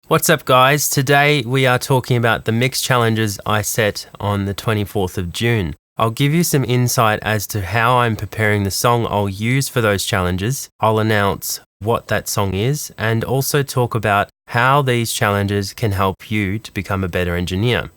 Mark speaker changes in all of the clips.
Speaker 1: What's up, guys? Today we are talking about the mix challenges I set on the 24th of June. I'll give you some insight as to how I'm preparing the song I'll use for those challenges. I'll announce what that song is and also talk about how these challenges can help you to become a better engineer.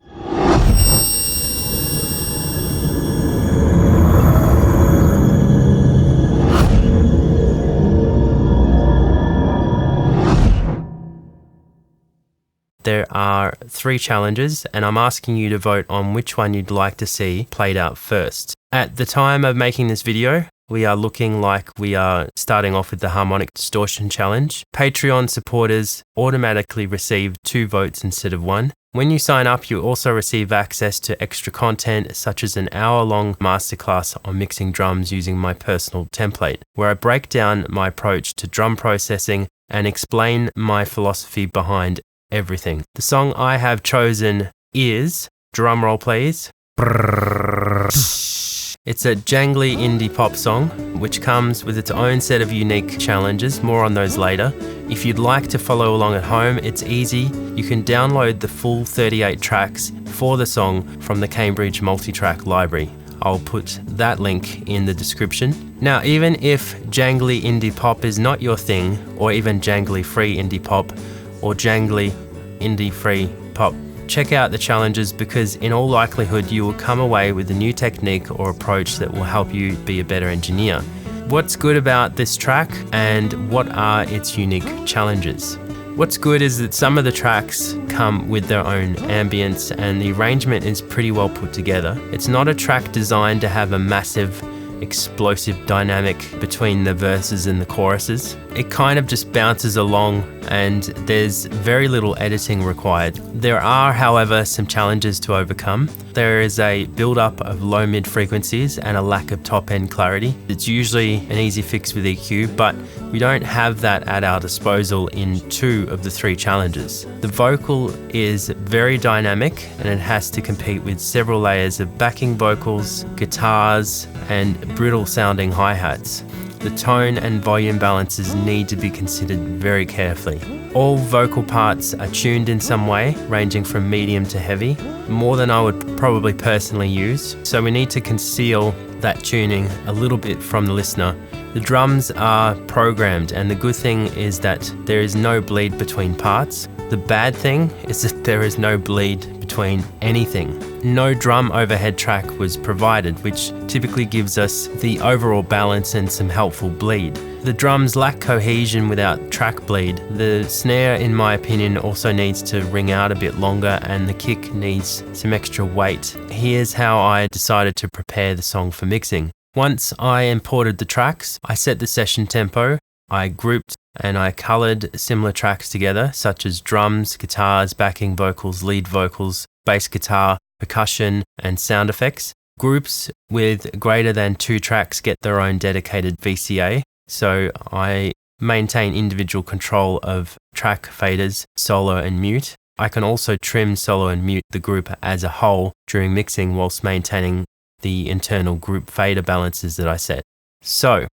Speaker 1: There are 3 challenges, and I'm asking you to vote on which one you'd like to see played out first. At the time of making this video, we are looking like we are starting off with the harmonic distortion challenge. Patreon supporters automatically receive 2 votes instead of 1. When you sign up, you also receive access to extra content such as an hour-long masterclass on mixing drums using my personal template, where I break down my approach to drum processing and explain my philosophy behind everything. The song I have chosen is, drumroll please, it's a jangly indie pop song which comes with its own set of unique challenges, more on those later. If you'd like to follow along at home, it's easy. You can download the full 38 tracks for the song from the Cambridge multi-track library. I'll put that link in the description. Now, even if jangly indie pop is not your thing, or even jangly free indie pop, or jangly indie free pop, check out the challenges because in all likelihood you will come away with a new technique or approach that will help you be a better engineer. What's good about this track and what are its unique challenges? What's good is that some of the tracks come with their own ambience and the arrangement is pretty well put together. It's not a track designed to have a massive explosive dynamic between the verses and the choruses. It kind of just bounces along and there's very little editing required. There are, however, some challenges to overcome. There is a build-up of low mid frequencies and a lack of top-end clarity. It's usually an easy fix with EQ, but we don't have that at our disposal in 2 of the 3 challenges. The vocal is very dynamic and it has to compete with several layers of backing vocals, guitars, and brittle sounding hi-hats. The tone and volume balances need to be considered very carefully. All vocal parts are tuned in some way, ranging from medium to heavy, more than I would probably personally use, so we need to conceal that tuning a little bit from the listener. The drums are programmed, and the good thing is that there is no bleed between parts. The bad thing is that there is no bleed between anything. No drum overhead track was provided, which typically gives us the overall balance and some helpful bleed. The drums lack cohesion without track bleed. The snare, in my opinion, also needs to ring out a bit longer and the kick needs some extra weight. Here's how I decided to prepare the song for mixing. Once I imported the tracks, I set the session tempo, I grouped and I colored similar tracks together, such as drums, guitars, backing vocals, lead vocals, bass guitar, percussion, and sound effects. Groups with greater than 2 tracks get their own dedicated VCA, so I maintain individual control of track faders, solo and mute. I can also trim, solo and mute the group as a whole during mixing whilst maintaining the internal group fader balances that I set. So,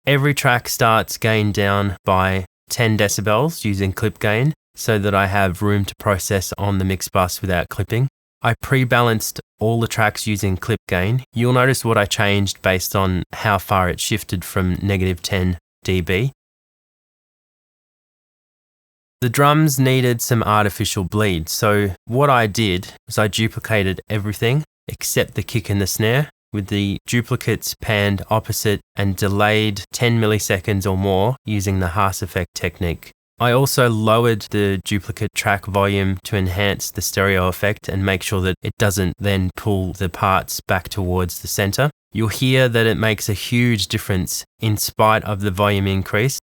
Speaker 1: every track starts gain down by 10 decibels using clip gain so that I have room to process on the mix bus without clipping. I pre-balanced all the tracks using clip gain. You'll notice what I changed based on how far it shifted from -10 dB. The drums needed some artificial bleed, so what I did was I duplicated everything except the kick and the snare, with the duplicates panned opposite and delayed 10 milliseconds or more using the Haas effect technique. I also lowered the duplicate track volume to enhance the stereo effect and make sure that it doesn't then pull the parts back towards the center. You'll hear that it makes a huge difference in spite of the volume increase.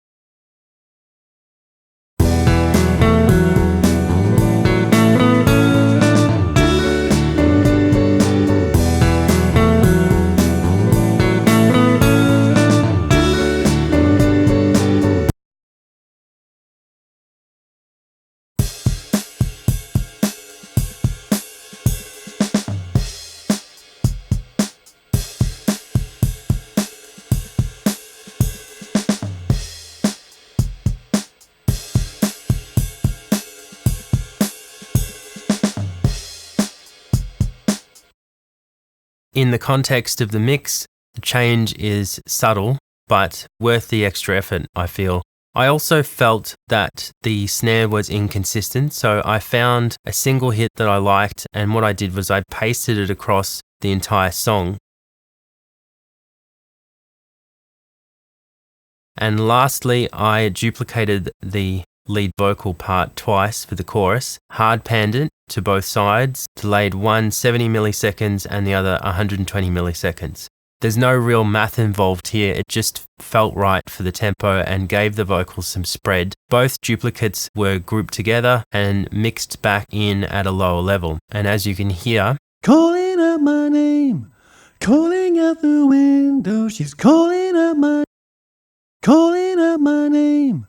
Speaker 1: In the context of the mix, the change is subtle, but worth the extra effort, I feel. I also felt that the snare was inconsistent, so I found a single hit that I liked, and what I did was I pasted it across the entire song. And lastly, I duplicated the lead vocal part twice for the chorus, hard panned it to both sides, delayed one 70 milliseconds and the other 120 milliseconds. There's no real math involved here, it just felt right for the tempo and gave the vocals some spread. Both duplicates were grouped together and mixed back in at a lower level. And as you can hear,
Speaker 2: calling out my name, calling out the window, she's calling out my name,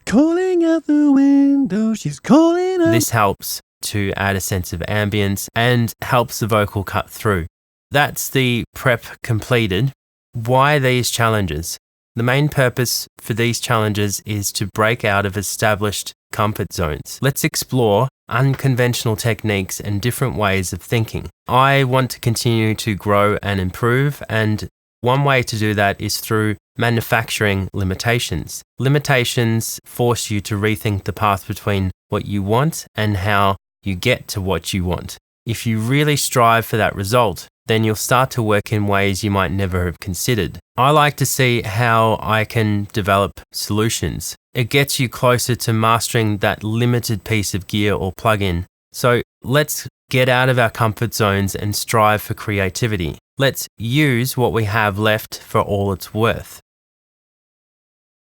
Speaker 2: calling out the window, she's calling out.
Speaker 1: This helps to add a sense of ambience and helps the vocal cut through. That's the prep completed. Why these challenges? The main purpose for these challenges is to break out of established comfort zones. Let's explore unconventional techniques and different ways of thinking. I want to continue to grow and improve, and one way to do that is through manufacturing limitations. Limitations force you to rethink the path between what you want and how you get to what you want. If you really strive for that result, then you'll start to work in ways you might never have considered. I like to see how I can develop solutions. It gets you closer to mastering that limited piece of gear or plugin. So let's get out of our comfort zones and strive for creativity. Let's use what we have left for all it's worth.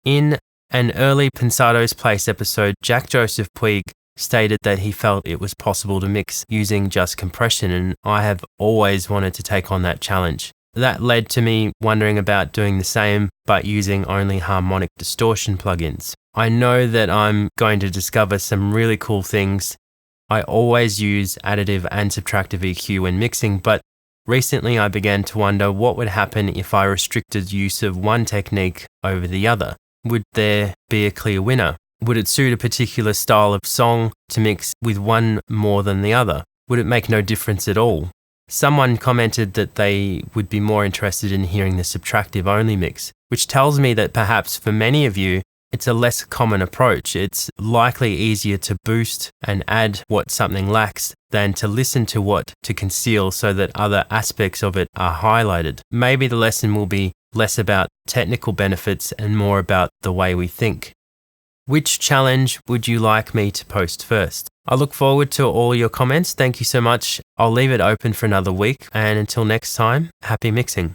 Speaker 1: In an early Pensado's Place episode, Jack Joseph Puig stated that he felt it was possible to mix using just compression, and I have always wanted to take on that challenge. That led to me wondering about doing the same, but using only harmonic distortion plugins. I know that I'm going to discover some really cool things. I always use additive and subtractive EQ when mixing, but recently I began to wonder what would happen if I restricted use of one technique over the other. Would there be a clear winner? Would it suit a particular style of song to mix with one more than the other? Would it make no difference at all? Someone commented that they would be more interested in hearing the subtractive only mix, which tells me that perhaps for many of you, it's a less common approach. It's likely easier to boost and add what something lacks than to listen to what to conceal so that other aspects of it are highlighted. Maybe the lesson will be less about technical benefits and more about the way we think. Which challenge would you like me to post first? I look forward to all your comments. Thank you so much. I'll leave it open for another week, and until next time, happy mixing.